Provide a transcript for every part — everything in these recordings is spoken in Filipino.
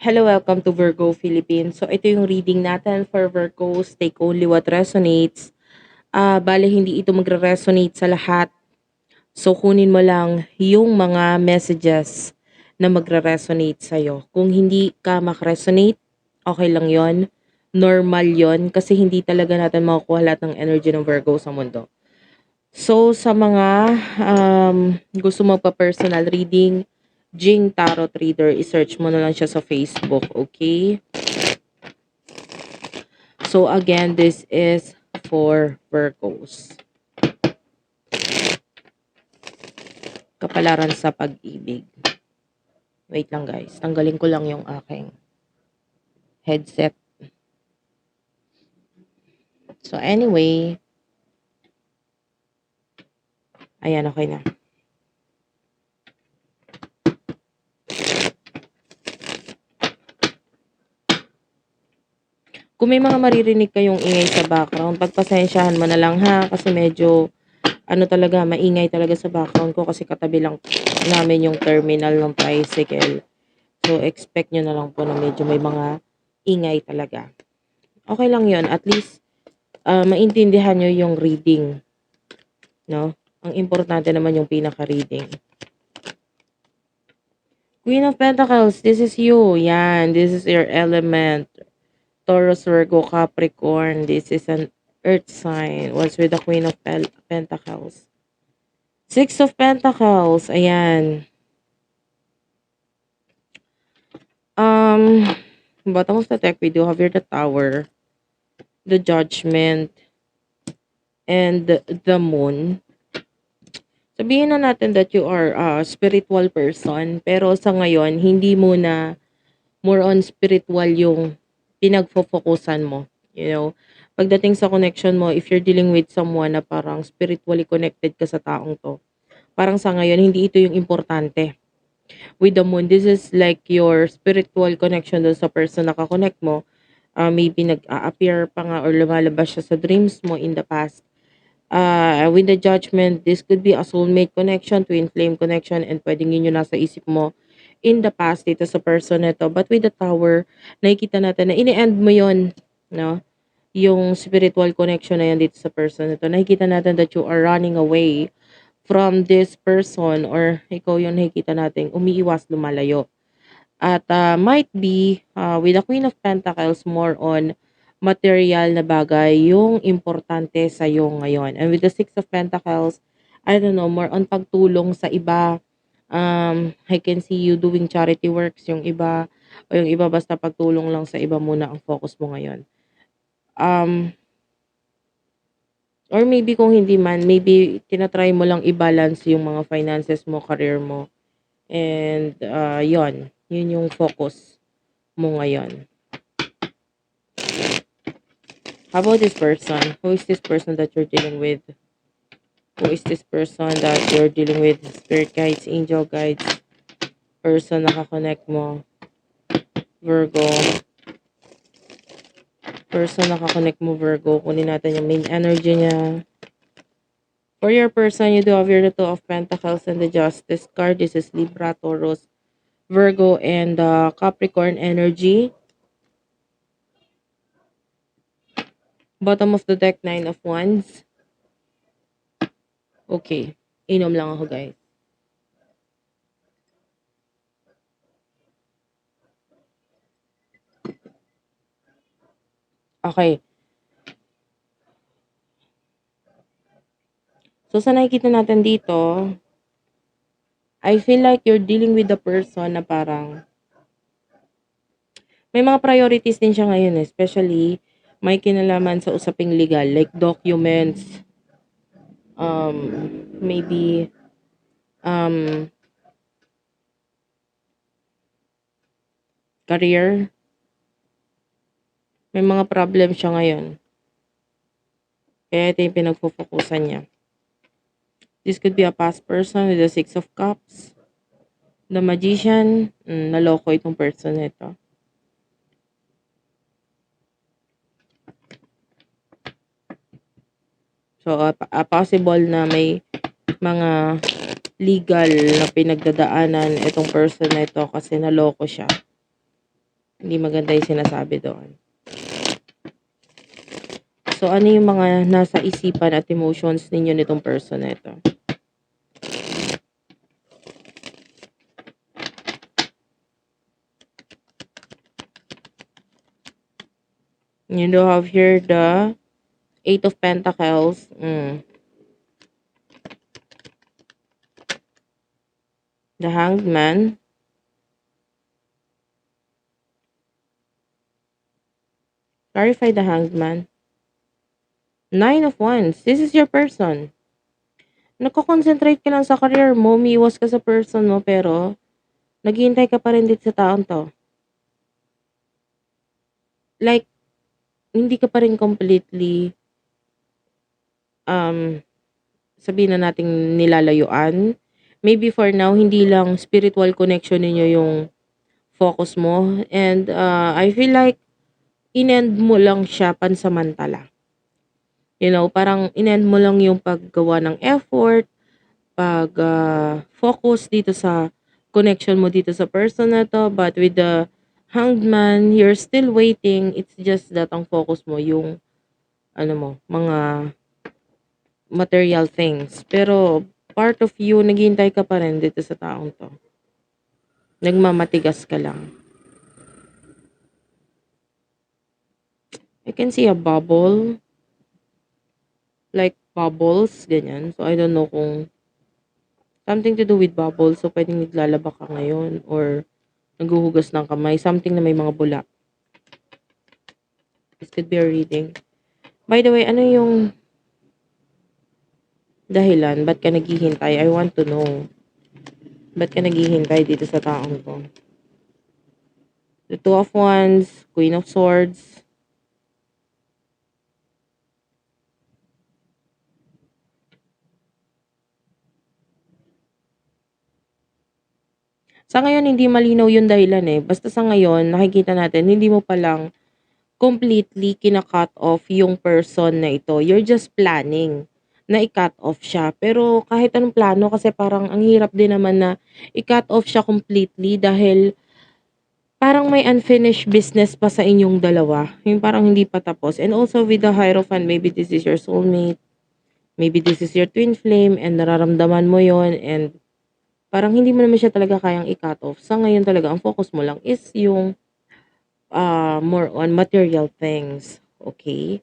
Hello, welcome to Virgo Philippines. So, ito yung reading natin for Virgos. Take only what resonates. Bale, hindi ito magre-resonate sa lahat. So, kunin mo lang yung mga messages na magre-resonate sa'yo. Kung hindi ka mag-resonate, okay lang yon. Normal yon kasi hindi talaga natin makukuha lahat ng energy ng Virgo sa mundo. So, sa mga gusto magpa-personal reading, Jing Tarot Reader, i-search mo na lang siya sa Facebook, okay? So again, this is for Virgos. Kapalaran sa pag-ibig. Wait lang guys, tanggalin ko lang yung aking headset. So anyway, ayan, okay na. Kung may mga maririnig kayong ingay sa background, pagpasensyahan mo na lang ha, kasi medyo talaga, maingay talaga sa background ko kasi katabi lang namin yung terminal ng tricycle. So expect nyo na lang po na medyo may mga ingay talaga. Okay lang yon, at least maintindihan nyo yung reading, no? Ang importante naman yung pinaka-reading. Queen of Pentacles, this is you. Yan, this is your element. Taurus, Virgo, Capricorn. This is an earth sign. What's with the Queen of Pentacles? Six of Pentacles. Ayan. Bottom of the deck, we do have here the Tower, the Judgment, and the Moon. Sabihin na natin that you are a spiritual person, pero sa ngayon, hindi mo na more on spiritual yung pinagfo-focusan mo. You know, pagdating sa connection mo, if you're dealing with someone na parang spiritually connected ka sa taong to, parang sa ngayon, hindi ito yung importante. With the moon, this is like your spiritual connection dun sa person na kakonect mo. Maybe nag-a-appear pa nga or lumalabas siya sa dreams mo in the past. With the judgment, this could be a soulmate connection, twin flame connection, and pwedeng yun yung nasa isip mo in the past dito sa person na to. But with the tower, nakikita natin na ini-end mo yun, no? Yung spiritual connection na yan dito sa person na to. Nakikita natin that you are running away from this person, or ikaw yung nakikita natin umiiwas, lumalayo. At might be with the Queen of Pentacles, more on material na bagay yung importante sa iyo ngayon. And with the Six of Pentacles, I don't know, more on pagtulong sa iba. I can see you doing charity works, yung iba, o yung iba basta pagtulong lang sa iba muna ang focus mo ngayon. Or maybe kung hindi man, maybe tinatry mo lang i-balance yung mga finances mo, career mo. And yun yung focus mo ngayon. How about this person? Who is this person that you're dealing with? Who is this person that you're dealing with? Spirit guides, angel guides, person nakakonect mo. Virgo. Person nakakonect mo, Virgo. Kunin natin yung main energy niya. For your person, you do have your Two of Pentacles and the Justice card. This is Libra, Taurus, Virgo, and Capricorn energy. Bottom of the deck, Nine of Wands. Okay. Inom lang ako, guys. Okay. So, sa nakikita natin dito, I feel like you're dealing with the person na parang may mga priorities din siya ngayon, especially may kinalaman sa usaping legal, like documents, maybe career. May mga problem siya ngayon. Kaya ito yung pinagpo-focusan niya. This could be a past person with the Six of Cups. The Magician. Naloko itong person nito. So, possible na may mga legal na pinagdadaanan itong person na ito kasi naloko siya. Hindi maganda yung sinasabi doon. So, ano yung mga nasa isipan at emotions ninyo nitong person na ito? You do have here the Eight of Pentacles. The Hanged Man. Clarify the Hanged Man. Nine of Wands. This is your person. Nagko-concentrate ka lang sa career mo, umiiwas ka sa person mo, pero naghihintay ka pa rin dito sa taon to. Like, hindi ka pa rin completely, um, sabihin na nating nilalayuan. Maybe for now, hindi lang spiritual connection ninyo yung focus mo. And I feel like, inend mo lang siya pansamantala. You know, parang inend mo lang yung paggawa ng effort, focus dito sa connection mo dito sa person na to. But with the Hanged Man, you're still waiting. It's just that ang focus mo yung ano mo, mga material things. Pero part of you, naghihintay ka pa rin dito sa taong to. Nagmamatigas ka lang. I can see a bubble. Like bubbles, ganyan. So I don't know kung something to do with bubbles. So pwedeng naglalaba ka ngayon or naghuhugas ng kamay. Something na may mga bula. This could be a reading. By the way, ano yung dahilan? Ba't ka naghihintay? I want to know. Ba't ka naghihintay dito sa taong to? The Two of Wands, Queen of Swords. Sa ngayon, hindi malinaw yung dahilan eh. Basta sa ngayon, nakikita natin, hindi mo palang completely kina-cut off yung person na ito. You're just planning na i-cut off siya. Pero kahit anong plano, kasi parang ang hirap din naman na i-cut off siya completely dahil parang may unfinished business pa sa inyong dalawa. Yung parang hindi pa tapos. And also with the Hierophant, maybe this is your soulmate. Maybe this is your twin flame and nararamdaman mo yon and parang hindi mo naman siya talaga kayang i-cut off. Sa ngayon talaga, ang focus mo lang is yung more on material things. Okay?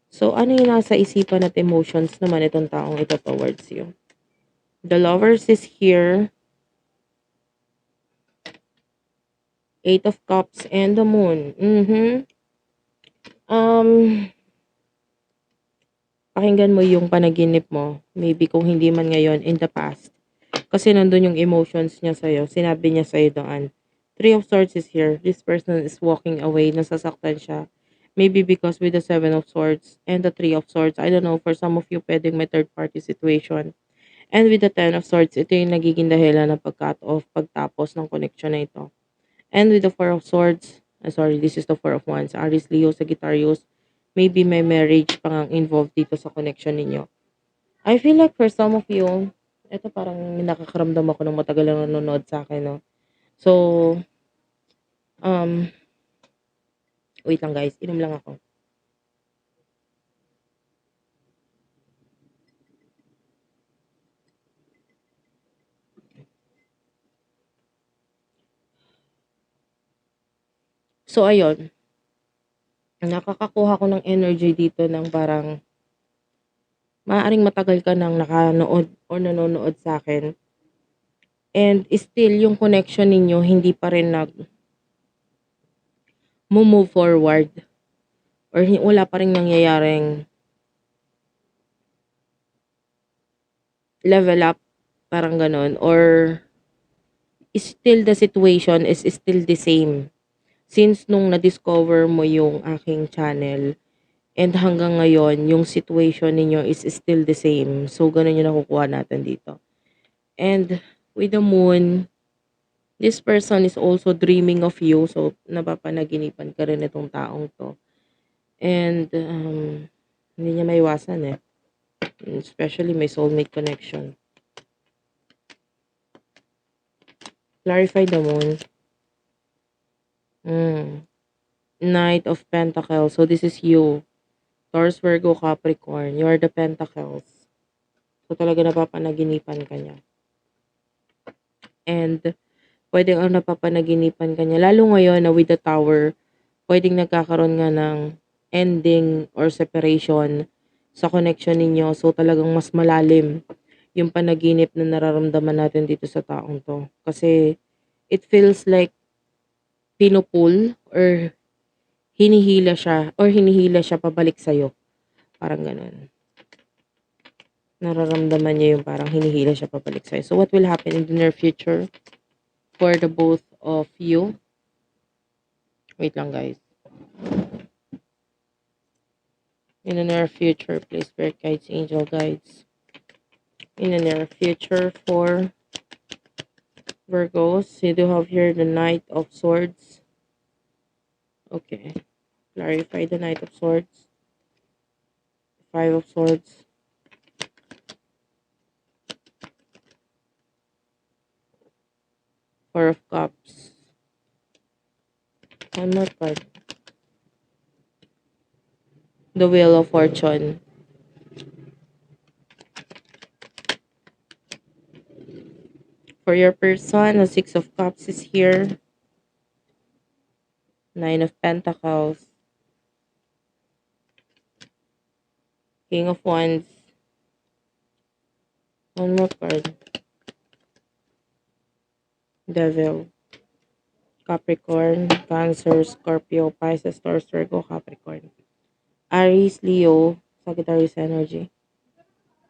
So, ano yung nasa isipan at emotions naman itong taong ito towards you? The Lovers is here. Eight of Cups and the Moon. Um, Pakinggan mo yung panaginip mo. Maybe kung hindi man ngayon, in the past. Kasi nandun yung emotions niya sa'yo. Sinabi niya sa'yo doon. Three of Swords is here. This person is walking away. Nasasaktan siya. Maybe because with the Seven of Swords and the Three of Swords, I don't know, for some of you, pwedeng may third party situation. And with the Ten of Swords, ito yung nagiging dahilan ng pag-cut off, pagtapos ng connection na ito. And with the Four of Swords, sorry, this is the Four of Wands. Aries, Leo, Sagittarius, maybe may marriage pang involved dito sa connection ninyo. I feel like for some of you, ito parang nakakaramdam ako ng matagal na nanonood sa akin, no? So, um, wait lang guys, inom lang ako. So, ayun, nakakakuha ko ng energy dito ng parang maaaring matagal ka nang nakanood or nanonood sa akin. And still, yung connection ninyo hindi pa rin nag-move forward or wala pa rin nangyayaring level up, parang ganon, or still the situation is still the same. Since nung na-discover mo yung aking channel and hanggang ngayon, yung situation ninyo is still the same. So, ganun yung nakukuha natin dito. And with the moon, this person is also dreaming of you. So, napapanaginipan ka rin itong taong to. And, hindi niya maiwasan eh. Especially may soulmate connection. Clarify the moon. Mm. Knight of Pentacles. So this is you. Taurus, Virgo, Capricorn. You are the Pentacles. So talaga napapanaginipan ka niya. And pwede ang napapanaginipan ka niya. Lalo ngayon na with the Tower, pwedeng nagkakaroon nga ng ending or separation sa connection ninyo. So talagang mas malalim yung panaginip na nararamdaman natin dito sa taong to. Kasi it feels like pinupul or hinihila siya pabalik sa'yo. Parang ganun. Nararamdaman niya yung parang hinihila siya pabalik sa'yo. So what will happen in the near future for the both of you? Wait lang guys. In the near future, please, spirit guides, angel guides. In the near future for Virgos, you do have here the Knight of Swords. Okay. Clarify the Knight of Swords. Five of Swords. Four of Cups. One more card. The Wheel of Fortune. For your person, the Six of Cups is here. Nine of Pentacles. King of Wands. One more card. Devil. Capricorn. Cancer. Scorpio. Pisces. Taurus. Virgo. Capricorn. Aries. Leo. Sagittarius energy.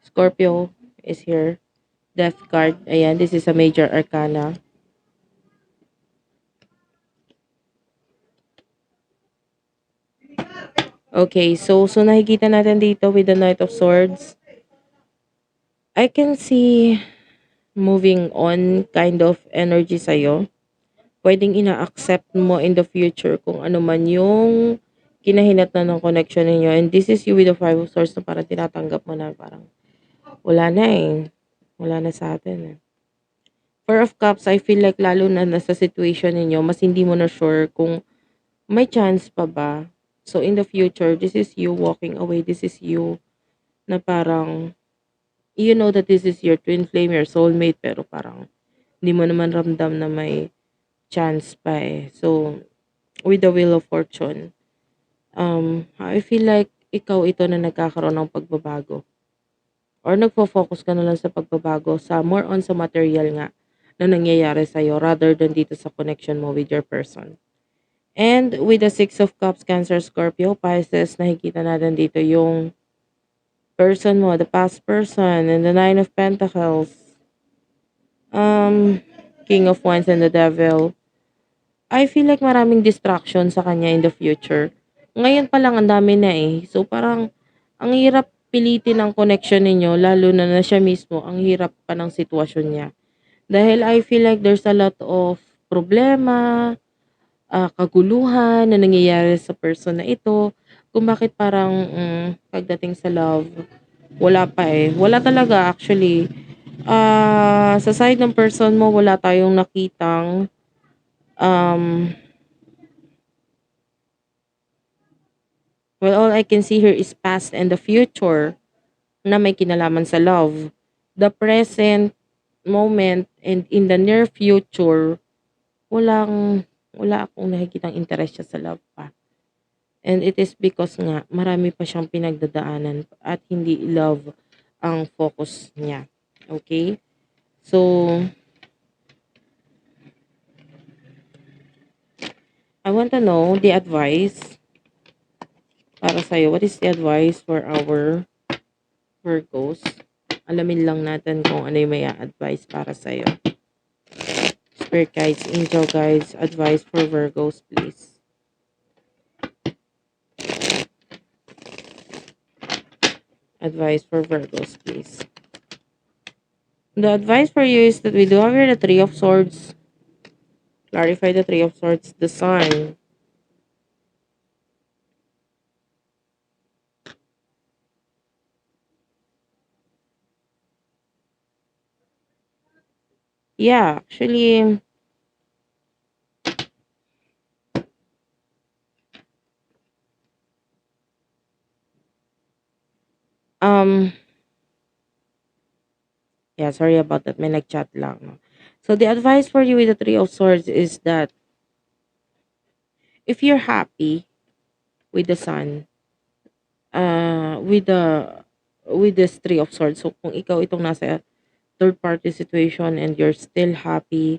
Scorpio is here. Death card. Ayan, this is a major arcana. Okay, so nakikita natin dito with the Knight of Swords. I can see moving on kind of energy sa'yo. Pwedeng ina-accept mo in the future kung ano man yung kinahinatnan ng connection ninyo. And this is you with the Five of Swords na parang tinatanggap mo na parang wala na eh. Wala na sa atin eh. Four of Cups, I feel like lalo na nasa situation ninyo, mas hindi mo na sure kung may chance pa ba. So in the future, this is you walking away. This is you na parang, you know that this is your twin flame, your soulmate, pero parang hindi mo naman ramdam na may chance pa eh. So, with the Wheel of Fortune, I feel like ikaw ito na nagkakaroon ng pagbabago. Or nagfo-focus ka na lang sa pagbabago, sa more on sa material nga na nangyayari sa'yo rather than dito sa connection mo with your person. And with the Six of Cups, Cancer, Scorpio, Pisces, nakikita natin dito yung person mo, the past person, and the Nine of Pentacles, um, King of Wands, and the Devil. I feel like maraming distraction sa kanya in the future. Ngayon pa lang ang dami na eh. So parang ang hirap pilitin ang connection ninyo, lalo na siya mismo, ang hirap pa ng sitwasyon niya. Dahil I feel like there's a lot of problema, kaguluhan na nangyayari sa person na ito, kung bakit parang pagdating sa love, wala pa eh. Wala talaga actually. Sa side ng person mo, wala tayong nakitang um, well, all I can see here is past and the future na may kinalaman sa love. The present moment and in the near future, wala akong nakikitang interest siya sa love pa. And it is because nga marami pa siyang pinagdadaanan at hindi love ang focus niya. Okay? So, I want to know the advice para sa'yo. What is the advice for our Virgos? Alamin lang natin kung ano yung may advice para sa'yo. Spirit guides, angel guides, advice for Virgos, please. Advice for Virgos, please. The advice for you is that we do have here the Three of Swords. Clarify the Three of Swords, the Sun. Yeah, actually, Um, yeah, sorry about that. May nag-chat lang. No? So the advice for you with the Three of Swords is that if you're happy with the Sun, uh, with the with this Three of Swords, so kung ikaw itong nasa third party situation and you're still happy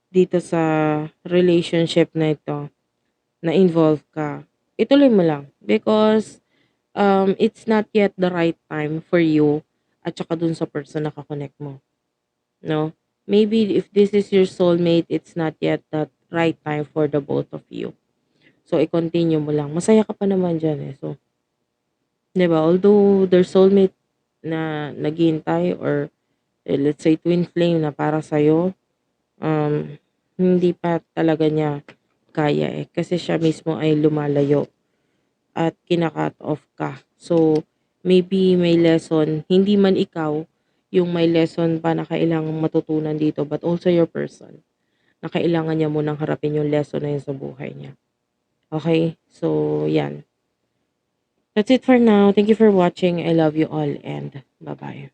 dito sa relationship na ito, na involved ka, ituloy mo lang because it's not yet the right time for you at saka dun sa person na kakonect mo, no? Maybe if this is your soulmate, it's not yet that right time for the both of you. So, i-continue mo lang. Masaya ka pa naman dyan eh. So, 'di ba? Although their soulmate na naghihintay or let's say twin flame na para sa'yo, um, hindi pa talaga niya kaya eh. Kasi siya mismo ay lumalayo at kina-cut off ka. So, maybe may lesson, hindi man ikaw yung may lesson pa na kailangang matutunan dito, but also your person, na kailangan niya munang harapin yung lesson na yun sa buhay niya. Okay? So, yan. That's it for now. Thank you for watching. I love you all and bye-bye.